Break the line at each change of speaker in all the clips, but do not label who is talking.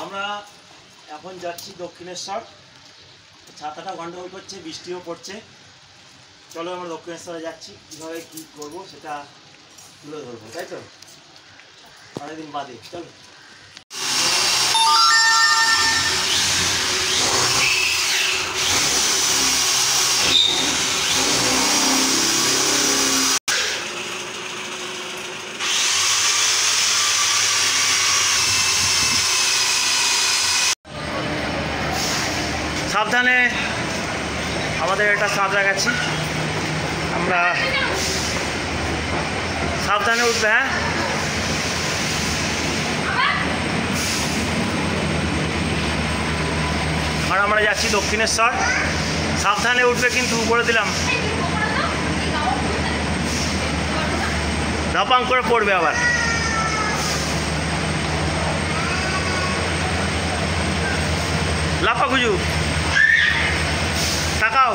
আমরা এখন যাচ্ছি দক্ষিণেশ্বর। ছাতাটা গন্ডগোল করছে, বৃষ্টিও পড়ছে। চলো আমরা দক্ষিণেশ্বরে যাচ্ছি, কীভাবে কী করবো সেটা তুলে ধরবো, তাই তো অনেকদিন বাদে। চলো। সাবধানে, আমাদের এটা সাঁতরাগাছি, আমরা সাবধানে উঠবে। হ্যাঁ, আর আমরা যাচ্ছি দক্ষিণেশ্বর, সাবধানে উঠবে কিন্তু, বলে দিলাম, ধাপাং করে পড়বে আবার। লাফা খুঁজু, তাকাও।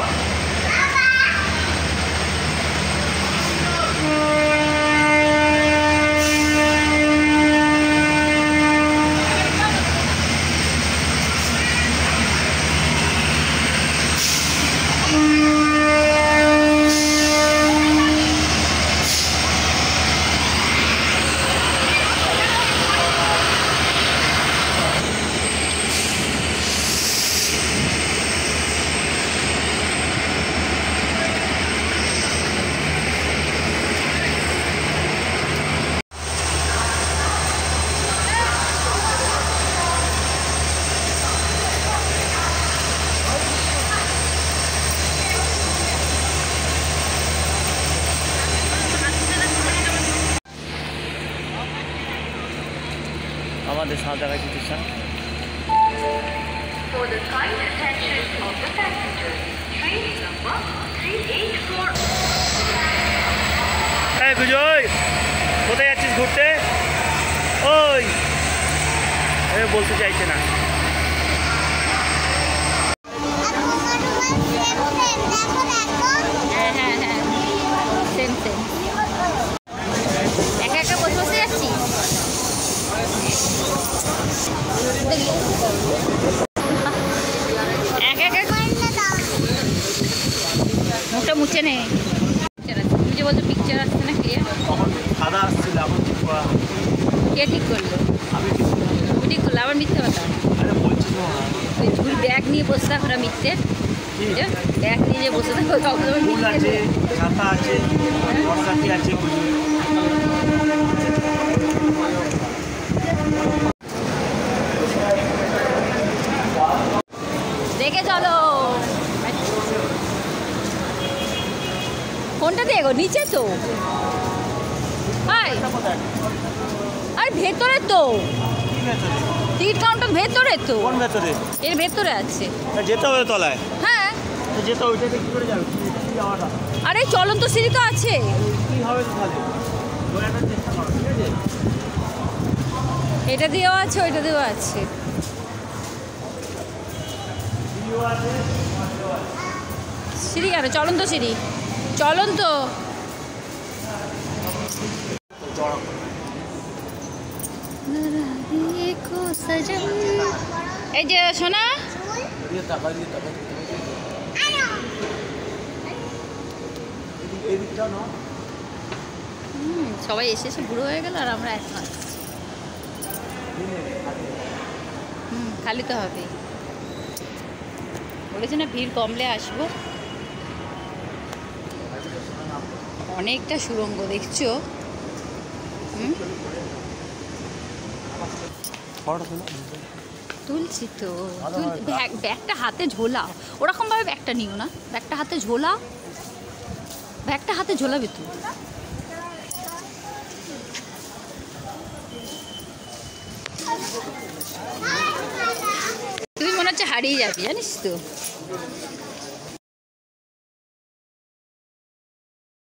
আমাদের Santragachi station.
For the kind attention of the passengers, train number 384.
এই বিজয়, কোথায় যাচ্ছিস ঘুরতে? ওই বলতে চাইছে না।
হ্যাঁ হ্যাঁ হ্যাঁ, সেম সেম। একা একা বসে বসে যাচ্ছি। মুখটা মুছে নে। তুমি যে বলছো পিকচার আসছে না ক্লিয়ার,
সাদা আসছিল, এখন ঠিক করা।
কে ঠিক করলো?
আমি
ঠিক করলো, আবার মিথ্যে কথা।
বলছি তো,
ওই ঝুল ব্যাগ নিয়ে বসে থাকো, ওরা মিথ্যে। ব্যাগ নিয়ে যে বসে থাকো,
ফুল আছে, ছাতা আছে, বর্ষাতি আছে।
দেখে চলো। কোনটা দিয়ে গো? নিচে তো, আর ভেতরে তো টিকিট কাউন্টার, ভেতরে তো।
কোন ভেতরে?
এর ভেতরে আছে।
যেতে হবে তলায়?
হ্যাঁ
যেতে হবে। ওইটাতে কী করে যাবে? যাওয়াটা
আরে চলন্ত সিঁড়ি তো আছে।
কী হবে তাহলে? দৌড়ানোর চেষ্টা করো, ঠিক আছে?
এটা দিয়েও আছে, ওইটা দিয়েও আছে। সিঁড়ি কেন? চলন্ত সিঁড়ি, চলন্ত। এই যে সোনা, সবাই এসে বুড়ো হয়ে গেল, আর আমরা এখন খালি তো হবে। বলেছে না ভিড় কমলে আসবো। অনেকটা সুড়ঙ্গ দেখছো। তুলছি তো, ব্যাগটা হাতে ঝোলাও। ওরকমভাবে ব্যাগটা নিও না, ব্যাগটা হাতে ঝোলাও, ব্যাগটা হাতে ঝোলাবে তো। তুই মনে হচ্ছে হারিয়ে যাবি, জানিস তো।